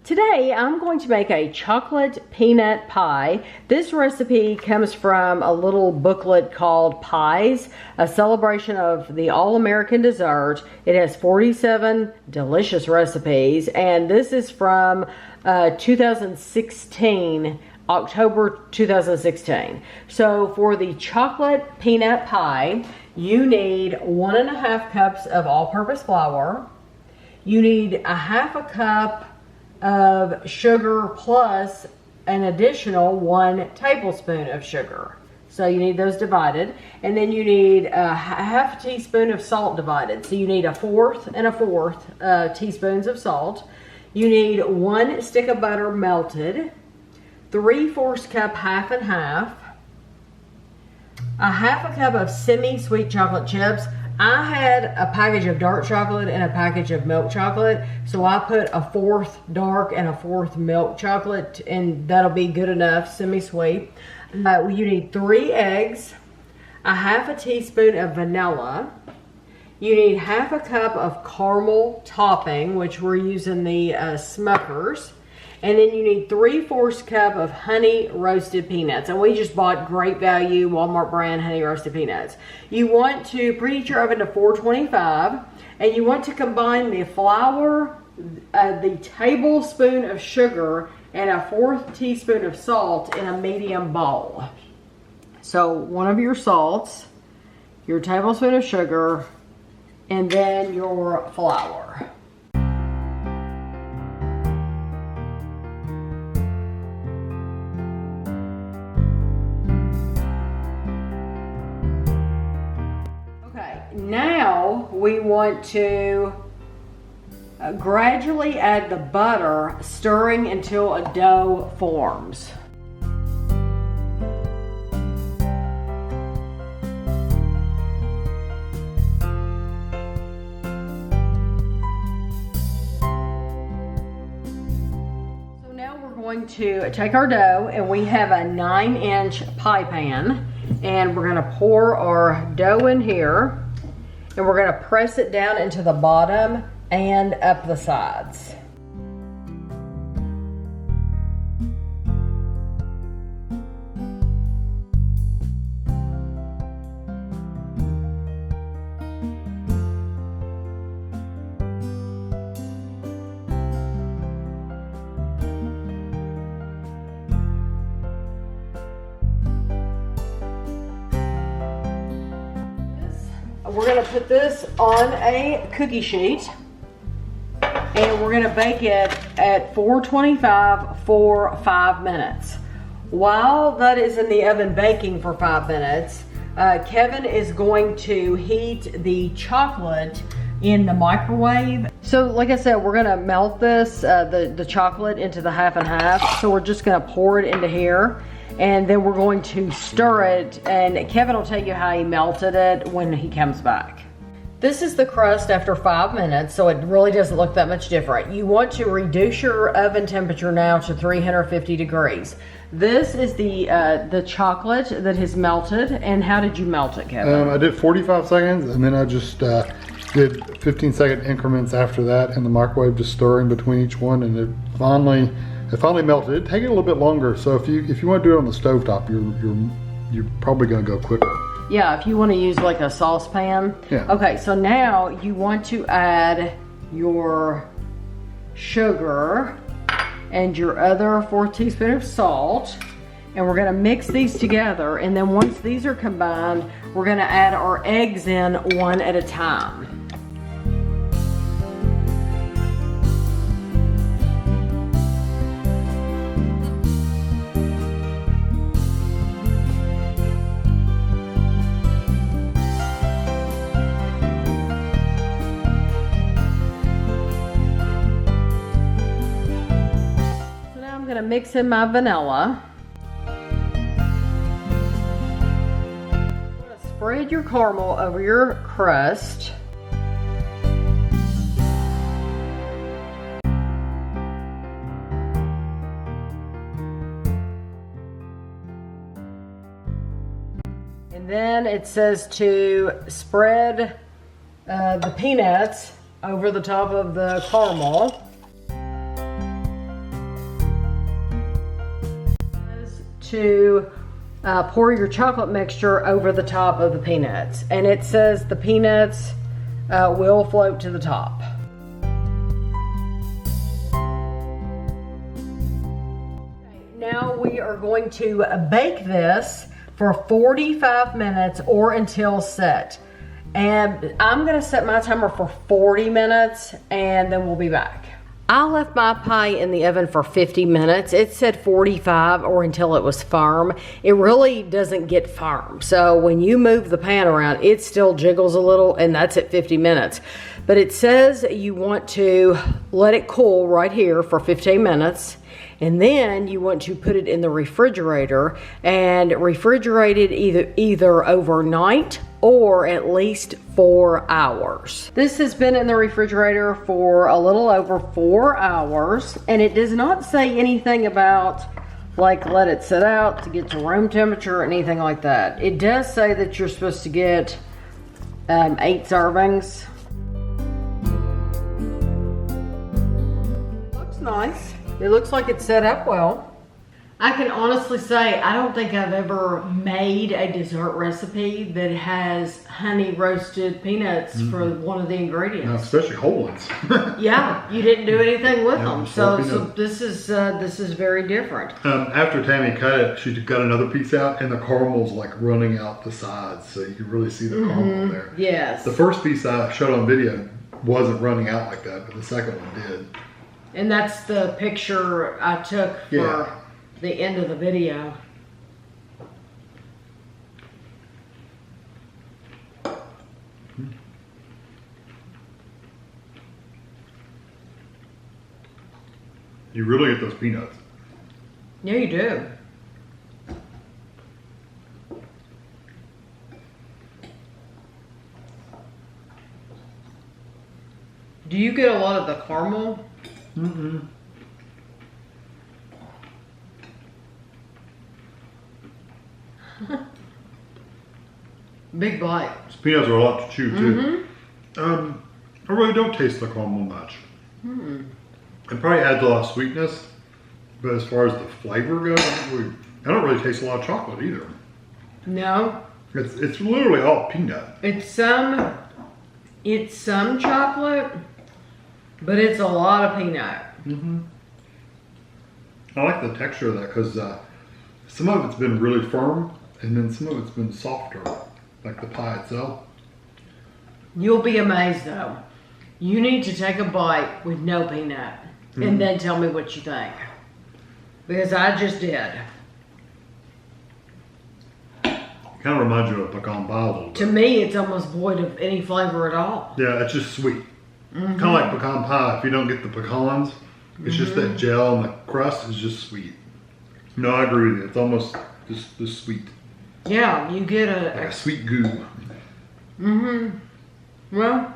Today I'm going to make a chocolate peanut pie. This recipe comes from a little booklet called Pies, a celebration of the all-American dessert. It has 47 delicious recipes, and this is from 2016, October 2016. So for the chocolate peanut pie, you need 1.5 cups of all-purpose flour. You need a 1/2 cup of sugar plus an additional 1 tablespoon of sugar. So you need those divided. And then you need a 1/2 teaspoon of salt divided. So you need 1/4 and 1/4 teaspoons of salt. You need 1 stick of butter melted, 3/4 cup 1/2 and 1/2, a 1/2 cup of semi-sweet chocolate chips. I had a package of dark chocolate and a package of milk chocolate, so I put 1/4 dark and 1/4 milk chocolate, and that'll be good enough, semi-sweet. You need 3 eggs, a 1/2 teaspoon of vanilla. You need 1/2 cup of caramel topping, which we're using the Smuckers. And then you need 3/4 cup of honey roasted peanuts. And we just bought great value Walmart brand honey roasted peanuts. You want to preheat your oven to 425, and you want to combine the flour, the tablespoon of sugar, and 1/4 teaspoon of salt in a medium bowl. So 1 of your salts, your tablespoon of sugar, and then your flour. Now we want to gradually add the butter, stirring until a dough forms. So now we're going to take our dough, and we have a 9-inch pie pan, and we're going to pour our dough in here. And we're going to press it down into the bottom and up the sides. We're going to put this on a cookie sheet, and we're going to bake it at 425 for 5 minutes. While that is in the oven baking for 5 minutes, Kevin is going to heat the chocolate in the microwave. So like I said, we're going to melt this, the chocolate into the 1/2 and 1/2. So we're just going to pour it into here. And then we're going to stir it, and Kevin will tell you how he melted it when he comes back. This is the crust after 5 minutes, so it really doesn't look that much different. You want to reduce your oven temperature now to 350 degrees. This is the chocolate that has melted. And how did you melt it, Kevin? I did 45 seconds, and then I just did 15-second increments after that in the microwave, just stirring between each one, and it finally melted. It'd take it a little bit longer, so if you want to do it on the stovetop, you're probably going to go quicker. Yeah, if you want to use like a saucepan. Yeah. Okay, so now you want to add your sugar and your other 1/4 teaspoon of salt, and we're going to mix these together. And then once these are combined, we're going to add our eggs in one at a time. I'm going to mix in my vanilla. Spread your caramel over your crust. And then it says to spread the peanuts over the top of the caramel. to pour your chocolate mixture over the top of the peanuts. And it says the peanuts will float to the top. Now we are going to bake this for 45 minutes or until set. And I'm gonna set my timer for 40 minutes and then we'll be back. I left my pie in the oven for 50 minutes. It said 45 or until it was firm. It really doesn't get firm. So when you move the pan around, it still jiggles a little, and that's at 50 minutes. But it says you want to let it cool right here for 15 minutes. And then you want to put it in the refrigerator and refrigerate it either overnight or at least 4 hours. This has been in the refrigerator for a little over 4 hours, and it does not say anything about like let it sit out to get to room temperature or anything like that. It does say that you're supposed to get 8 servings. Looks nice. It looks like it's set up well. I can honestly say I don't think I've ever made a dessert recipe that has honey roasted peanuts for one of the ingredients. No, especially whole ones. Yeah, you didn't do anything with them. just So peanuts. this is very different. After Tammy cut it, she got another piece out, and the caramel's like running out the sides, so you can really see the caramel there. Yes. The first piece I showed on video wasn't running out like that, but the second one did. And that's the picture I took for Yeah. the end of the video. You really get those peanuts. Yeah, you do. Do you get a lot of the caramel? Mm-mm. Big bite. These peanuts are a lot to chew too. I really don't taste the caramel much. It probably adds a lot of sweetness, but as far as the flavor goes, I don't really taste a lot of chocolate either. No, It's literally all peanut. it's some chocolate, but it's a lot of peanut. I like the texture of that because some of it's been really firm, and then some of it's been softer, like the pie itself. You'll be amazed though. You need to take a bite with no peanut and then tell me what you think. Because I just did. Kind of reminds you of pecan pie a little bit. To me, it's almost void of any flavor at all. Yeah, it's just sweet. Kind of like pecan pie. If you don't get the pecans, it's just that gel and the crust is just sweet. No, I agree with you. It's almost just sweet. Yeah, you get Like a sweet goo. Well,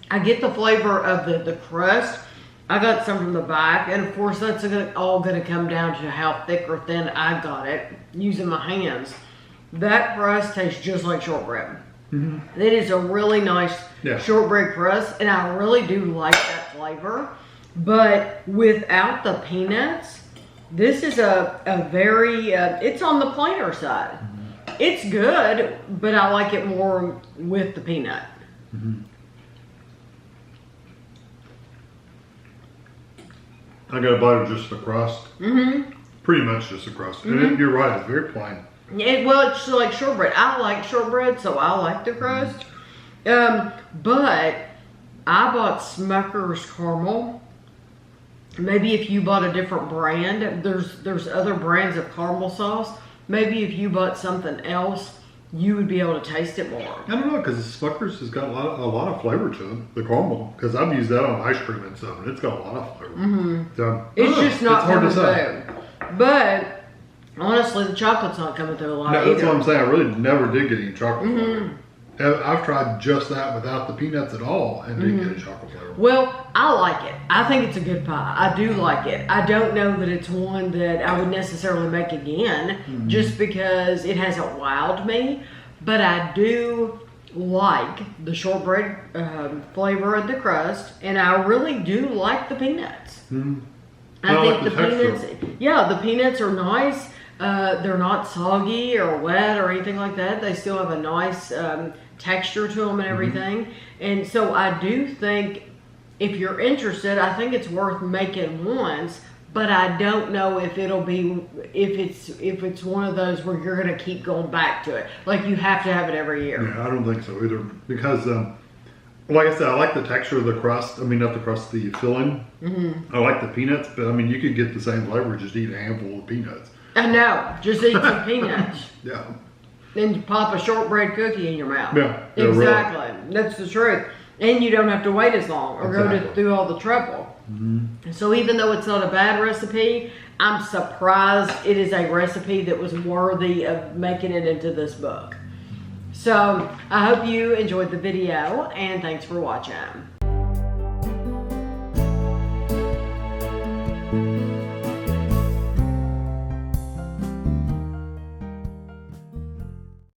I get the flavor of the crust. I got some from the back, and of course that's all going to come down to how thick or thin I got it using my hands. That crust tastes just like shortbread. It is a really nice shortbread crust, and I really do like that flavor. But without the peanuts, this is a very, it's on the plainer side. It's good, but I like it more with the peanut. I got a bite of just the crust. Pretty much just the crust. And you're right, it's very plain. Well, it's like shortbread. I like shortbread, so I like the crust. But I bought Smucker's caramel. Maybe if you bought a different brand, there's other brands of caramel sauce. Maybe if you bought something else, you would be able to taste it more. I don't know, because Smucker's has got a lot of flavor to it, the caramel. Because I've used that on ice cream and stuff, and it's got a lot of flavor. So, It's just not hard to coming say. through. But honestly, the chocolate's not coming through a lot No, either. that's what I'm saying. I really never did get any chocolate flavor. I've tried just that without the peanuts at all, and didn't get a chocolate flavor. Well, I like it. I think it's a good pie. I do like it. I don't know that it's one that I would necessarily make again, just because it hasn't wowed me. But I do like the shortbread flavor of the crust, and I really do like the peanuts. I I think like the the texture. peanuts, yeah, the peanuts are nice. They're not soggy or wet or anything like that. They still have a nice texture to them and everything. And so I do think if you're interested, I think it's worth making once, but I don't know if it'll be, if it's one of those where you're going to keep going back to it. Like you have to have it every year. Yeah, I don't think so either. Because, like I said, I like the texture of the crust. I mean, not the crust, the filling. I like the peanuts, but I mean, you could get the same flavor, just eat a handful of peanuts. I know, just eat some peanuts. Yeah. Then you pop a shortbread cookie in your mouth. Yeah, exactly. Really. That's the truth. And you don't have to wait as long or go through all the trouble. So even though it's not a bad recipe, I'm surprised it is a recipe that was worthy of making it into this book. So I hope you enjoyed the video, and thanks for watching.